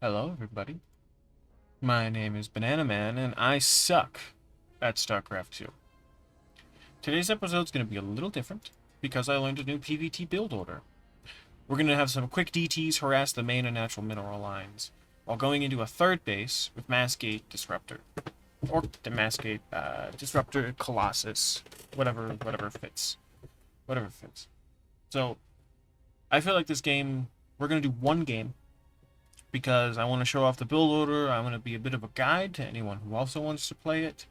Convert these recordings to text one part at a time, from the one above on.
Hello, everybody. My name is Banana Man, and I suck at Starcraft 2. Today's episode is going to be a little different because I learned a new PvT build order. We're going to have some quick DTs harass the main and natural mineral lines, while going into a third base with Massgate Disruptor. Or the Massgate Disruptor Colossus. Whatever fits. Whatever fits. So, I feel like this game, we're going to do one game, because I want to show off the build order. I want to be a bit of a guide to anyone who also wants to play it.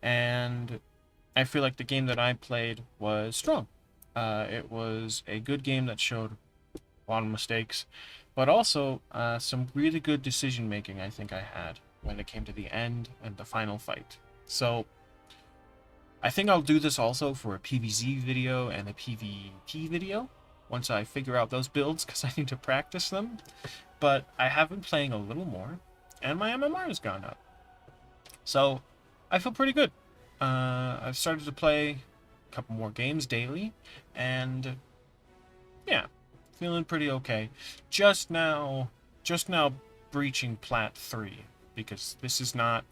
And I feel like the game that I played was strong. It was a good game that showed a lot of mistakes, but also some really good decision making I think I had when it came to the end and the final fight. So I think I'll do this also for a PvZ video and a PvP video once I figure out those builds, because I need to practice them. But I have been playing a little more, and my MMR has gone up. So, I feel pretty good. I've started to play a couple more games daily, and yeah, feeling pretty okay. Just now breaching Plat 3, because this is not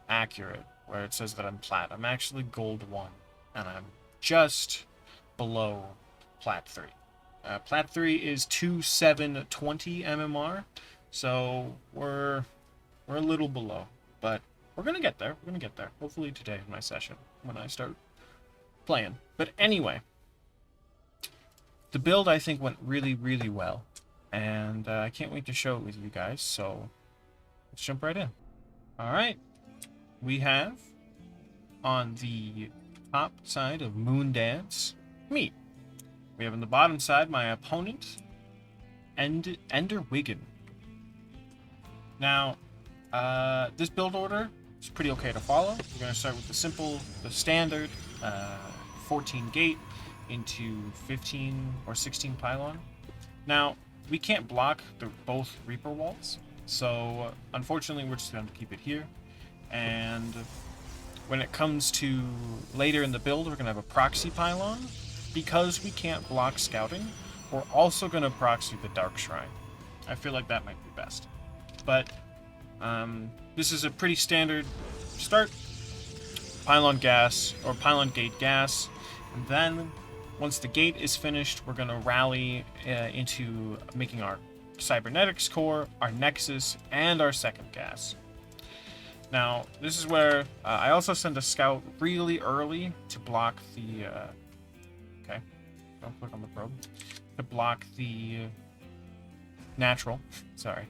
accurate, where it says that I'm Plat. I'm actually Gold 1, and I'm just below Plat 3. Plat 3 is 2720 MMR, so we're a little below, but we're gonna get there. We're gonna get there. Hopefully today in my session when I start playing. But anyway, the build I think went really, really well, and I can't wait to show it with you guys. So let's jump right in. All right, we have on the top side of Moon Dance me. We have on the bottom side my opponent, Ender Wiggin. Now, this build order is pretty okay to follow. We're going to start with the standard 14 gate into 15 or 16 pylon. Now, we can't block both Reaper walls, so unfortunately we're just going to keep it here. And when it comes to later in the build, we're going to have a proxy pylon. Because we can't block scouting, we're also going to proxy the Dark Shrine. I feel like that might be best. But this is a pretty standard start. Pylon gas, or Pylon gate gas. And then, once the gate is finished, we're going to rally into making our Cybernetics core, our Nexus, and our second gas. Now, this is where I also send a scout really early to block the... Okay, don't click on the probe. To block the natural, sorry.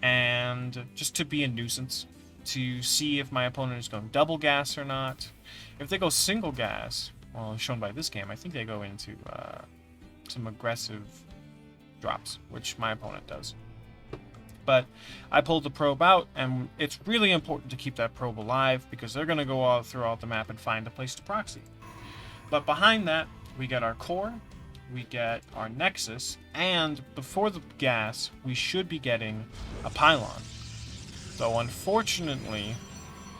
And just to be a nuisance, to see if my opponent is going double gas or not. If they go single gas, well, shown by this game, I think they go into some aggressive drops, which my opponent does. But I pulled the probe out, and it's really important to keep that probe alive, because they're going to go all throughout the map and find a place to proxy. But behind that, we get our core, we get our Nexus, and before the gas, we should be getting a Pylon. So unfortunately,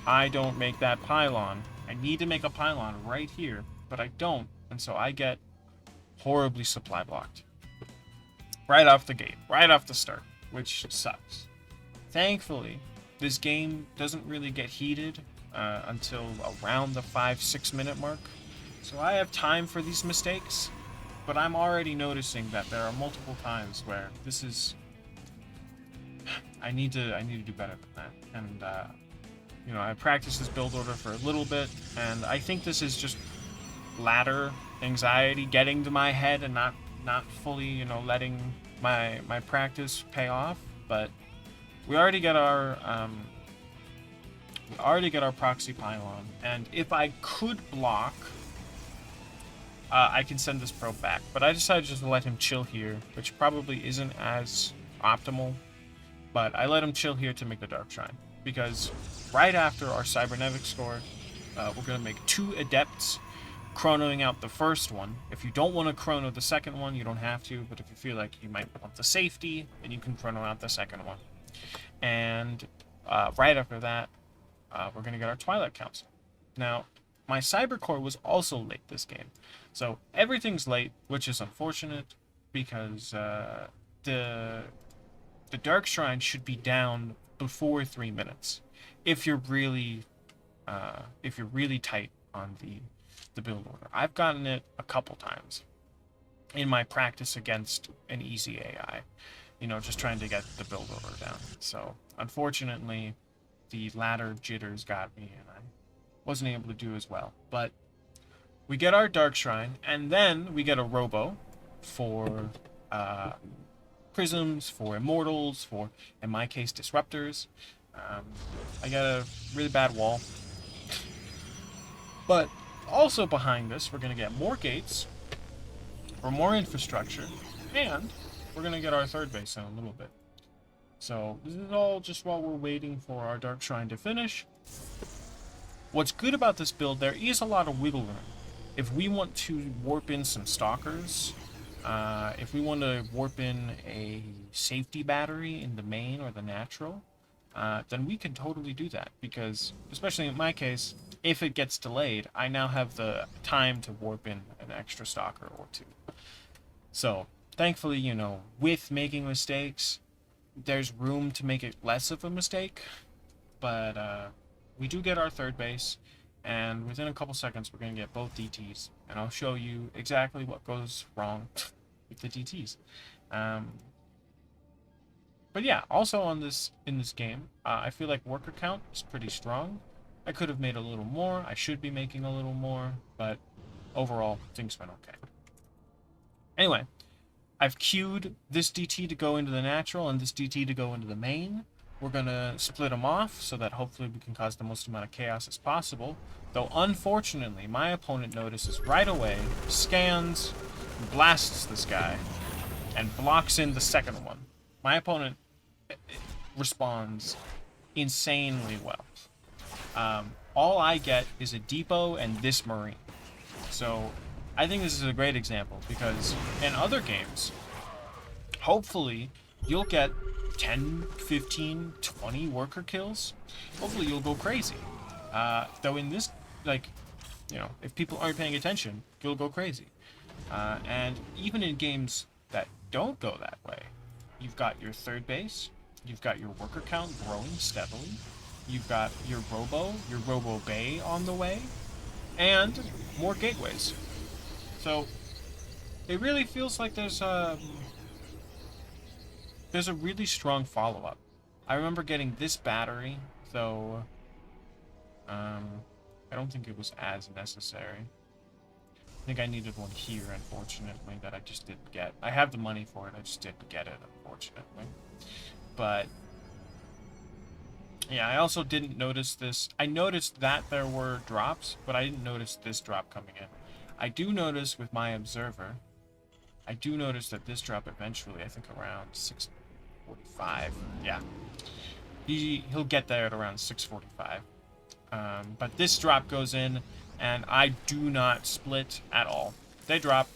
I don't make that Pylon. I need to make a Pylon right here, but I don't, and so I get horribly supply blocked. Right off the gate, right off the start, which sucks. Thankfully, this game doesn't really get heated until around the 5-6 minute mark. So I have time for these mistakes, but I'm already noticing that there are multiple times where this is... I need to do better than that. And, you know, I practiced this build order for a little bit, and I think this is just ladder anxiety getting to my head and not fully, you know, letting my practice pay off. But we already get our proxy pylon, and if I could block... I can send this probe back, but I decided just to let him chill here, which probably isn't as optimal, but I let him chill here to make the Dark Shrine, because right after our Cybernetics score, we're going to make 2 Adepts, chronoing out the first one. If you don't want to chrono the second one, you don't have to, but if you feel like you might want the safety, then you can chrono out the second one. And right after that, we're going to get our Twilight Council. Now, my Cyber Core was also late this game. So everything's late, which is unfortunate, because the the Dark Shrine should be down before 3 minutes if you're really tight on the build order. I've gotten it a couple times in my practice against an easy AI, just trying to get the build order down. So unfortunately, the ladder jitters got me, and I wasn't able to do as well. But we get our Dark Shrine, and then we get a Robo for prisms, for immortals, for, in my case, disruptors. I got a really bad wall. But also behind us, we're going to get more gates, or more infrastructure, and we're going to get our third base in a little bit. So this is all just while we're waiting for our Dark Shrine to finish. What's good about this build, there is a lot of wiggle room. If we want to warp in some stalkers, if we want to warp in a safety battery in the main or the natural, then we can totally do that. Because, especially in my case, if it gets delayed, I now have the time to warp in an extra stalker or two. So, thankfully, with making mistakes, there's room to make it less of a mistake. But we do get our third base, and within a couple seconds, we're going to get both DTs. And I'll show you exactly what goes wrong with the DTs. But yeah, also in this game, I feel like worker count is pretty strong. I could have made a little more. I should be making a little more, but overall, things went okay. Anyway, I've queued this DT to go into the natural and this DT to go into the main. We're going to split them off so that hopefully we can cause the most amount of chaos as possible. Though, unfortunately, my opponent notices right away, scans, blasts this guy, and blocks in the second one. My opponent responds insanely well. All I get is a depot and this marine. So I think this is a great example, because in other games, hopefully you'll get 10, 15, 20 worker kills. Hopefully you'll go crazy. Though in this, if people aren't paying attention, you'll go crazy. And even in games that don't go that way, you've got your third base, you've got your worker count growing steadily, you've got your Robo Bay on the way, and more gateways. So it really feels like there's a really strong follow-up. I remember getting this battery, though I don't think it was as necessary. I think I needed one here, unfortunately, that I just didn't get. I have the money for it, I just didn't get it, unfortunately. But yeah, I also didn't notice this. I noticed that there were drops, but I didn't notice this drop coming in. I do notice with my observer, I do notice that this drop eventually, I think around 6:45. Yeah, he'll get there at around 6:45. But this drop goes in, and I do not split at all. They drop,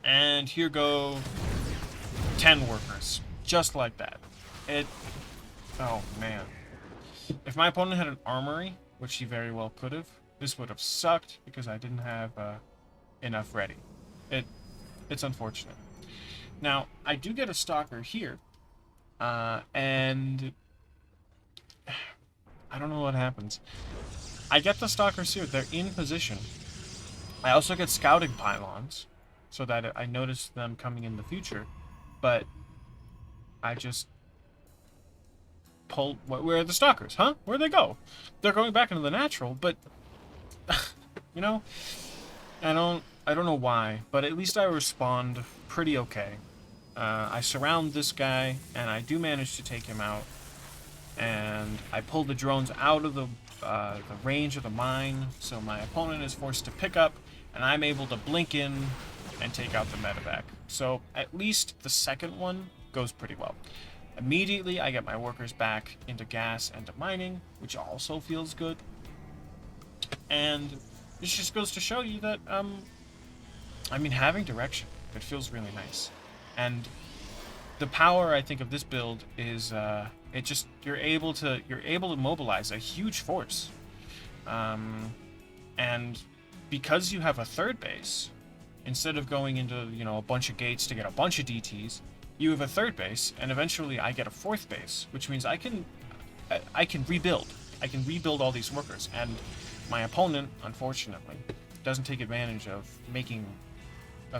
and here go 10 workers, just like that. Oh man. If my opponent had an armory, which he very well could have, this would have sucked because I didn't have enough ready. It's unfortunate. Now, I do get a stalker here, and I don't know what happens. I get the stalkers here, they're in position. I also get scouting pylons, so that I notice them coming in the future, but I just pull. Where are the stalkers, huh? Where'd they go? They're going back into the natural, but I don't know why, but at least I respond pretty okay. I surround this guy, and I do manage to take him out, and I pull the drones out of the range of the mine, so my opponent is forced to pick up, and I'm able to blink in and take out the medevac. So at least the second one goes pretty well. Immediately, I get my workers back into gas and to mining, which also feels good. And this just goes to show you that, having direction, it feels really nice. And the power, I think, of this build is, you're able to mobilize a huge force. And because you have a third base, instead of going into, a bunch of gates to get a bunch of DTs, you have a third base, and eventually I get a fourth base, which means I can rebuild. I can rebuild all these workers, and my opponent, unfortunately, doesn't take advantage of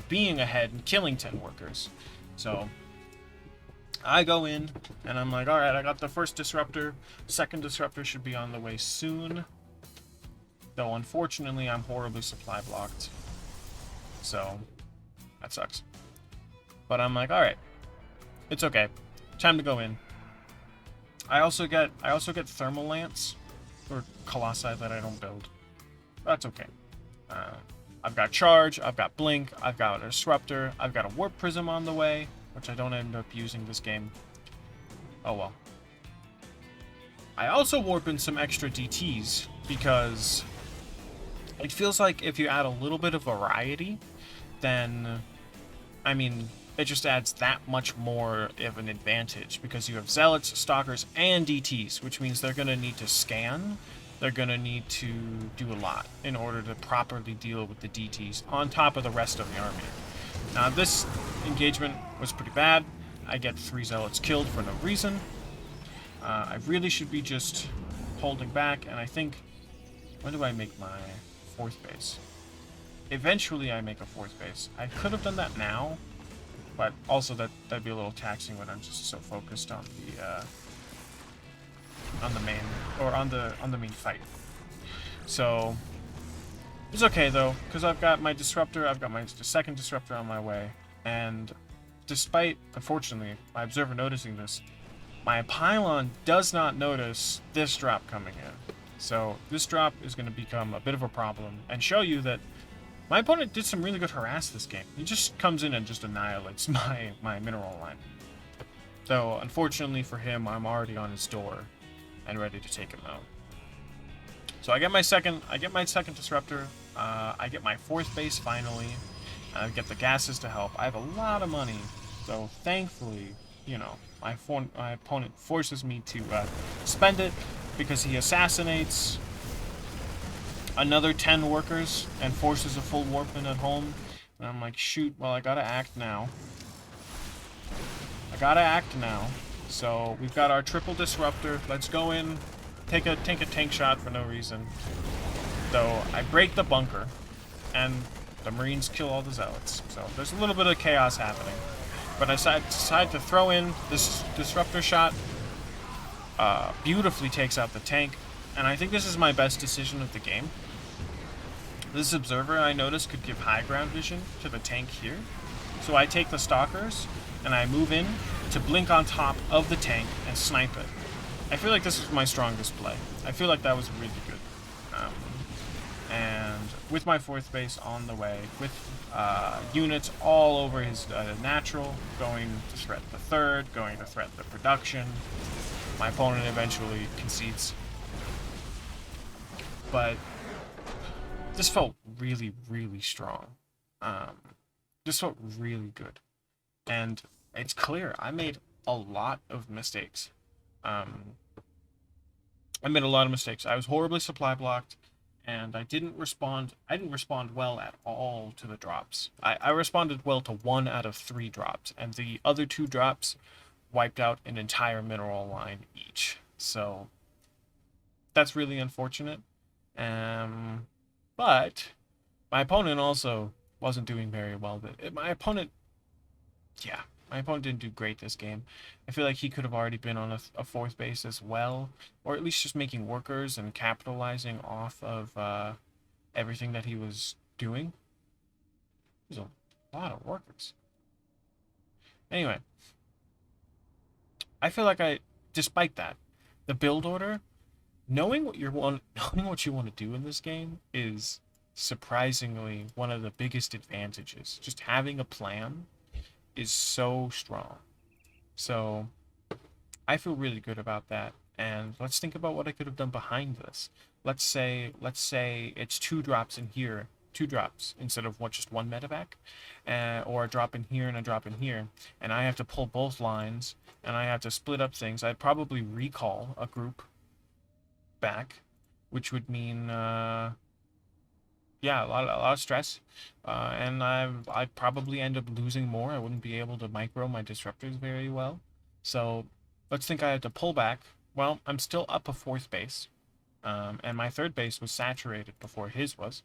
being ahead and killing 10 workers. So I go in, and I'm like, alright, I got the first disruptor. Second disruptor should be on the way soon. Though, unfortunately, I'm horribly supply blocked. So, that sucks. But I'm like, alright, it's okay. Time to go in. I also get thermal lance, or colossi that I don't build. That's okay. I've got charge, I've got blink, I've got a disruptor, I've got a warp prism on the way, which I don't end up using this game. Oh well. I also warp in some extra DTs because it feels like if you add a little bit of variety, then, I mean, it just adds that much more of an advantage because you have zealots, stalkers, and DTs, which means they're going to need to scan. They're going to need to do a lot in order to properly deal with the DTs on top of the rest of the army. Now, this engagement was pretty bad. I get 3 zealots killed for no reason. I really should be just holding back, and I think... When do I make my 4th base? Eventually I make a 4th base. I could have done that now, but also that'd be a little taxing when I'm just so focused on the main, or on the main fight. So it's okay though, because I've got my disruptor, I've got my second disruptor on my way, and despite, unfortunately, my observer noticing this, my Pylon does not notice this drop coming in. So this drop is going to become a bit of a problem and show you that my opponent did some really good harass this game. He just comes in and just annihilates my mineral line. Though, unfortunately for him, I'm already on his door and ready to take him out. So I get my second disruptor. I get my 4th base finally. I get the gases to help. I have a lot of money, so thankfully, you know, my opponent forces me to spend it because he assassinates another 10 workers and forces a full warp in at home. And I'm like, shoot, well, I gotta act now. So we've got our triple disruptor. Let's go in, take a tank shot for no reason. Though I break the bunker, and the Marines kill all the zealots. So there's a little bit of chaos happening. But I decide to throw in this disruptor shot. Beautifully takes out the tank. And I think this is my best decision of the game. This observer, I noticed, could give high ground vision to the tank here. So I take the stalkers, and I move in to blink on top of the tank and snipe it. I feel like this was my strongest play. I feel like that was really good. And with my 4th base on the way, with units all over his natural, going to threat the 3rd, going to threat the production, my opponent eventually concedes. But this felt really, really strong. This felt really good. And it's clear I made a lot of mistakes. I was horribly supply blocked, and I didn't respond well at all to the drops. I responded well to 1 out of 3 drops, and the other 2 drops wiped out an entire mineral line each. So that's really unfortunate. But my opponent also wasn't doing very well. My opponent didn't do great this game. I feel like he could have already been on a 4th base as well, or at least just making workers and capitalizing off of everything that he was doing. There's a lot of workers. Anyway, I feel like despite that, the build order, knowing what you want to do in this game is surprisingly one of the biggest advantages. Just having a plan is so strong. So I feel really good about that. And let's think about what I could have done behind this. Let's say it's 2 drops in here, 2 drops instead of just 1 medevac, or a drop in here and a drop in here, and I have to pull both lines and I have to split up things. I'd probably recall a group back, which would mean yeah, a lot of stress, and I'd probably end up losing more. I wouldn't be able to micro my disruptors very well. So let's think I had to pull back. Well, I'm still up a fourth base, and my third base was saturated before his was.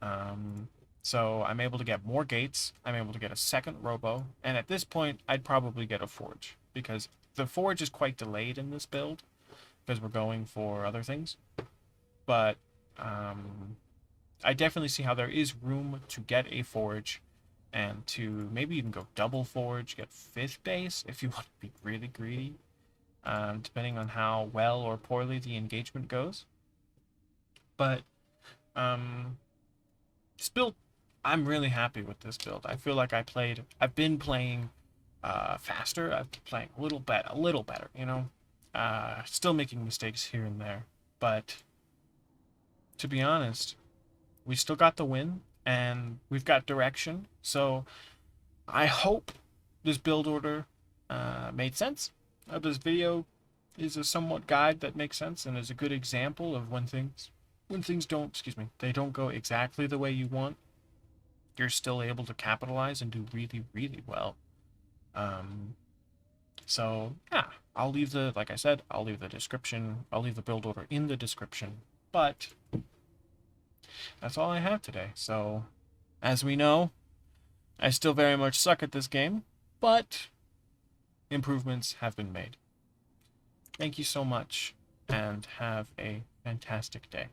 Um, so I'm able to get more gates. I'm able to get a second robo, and at this point, I'd probably get a forge because the forge is quite delayed in this build because we're going for other things. But I definitely see how there is room to get a forge and to maybe even go double forge, get fifth base if you want to be really greedy, depending on how well or poorly the engagement goes. But this build, I'm really happy with this build. I feel like I've been playing faster. I've been playing a little better, you know. Still making mistakes here and there, but to be honest, we still got the win and we've got direction. So I hope this build order made sense. This video is a somewhat guide that makes sense and is a good example of when things don't, they don't go exactly the way you want. You're still able to capitalize and do really, really well. So yeah, like I said, I'll leave the description. I'll leave the build order in the description. But that's all I have today. So, as we know, I still very much suck at this game, but improvements have been made. Thank you so much, and have a fantastic day.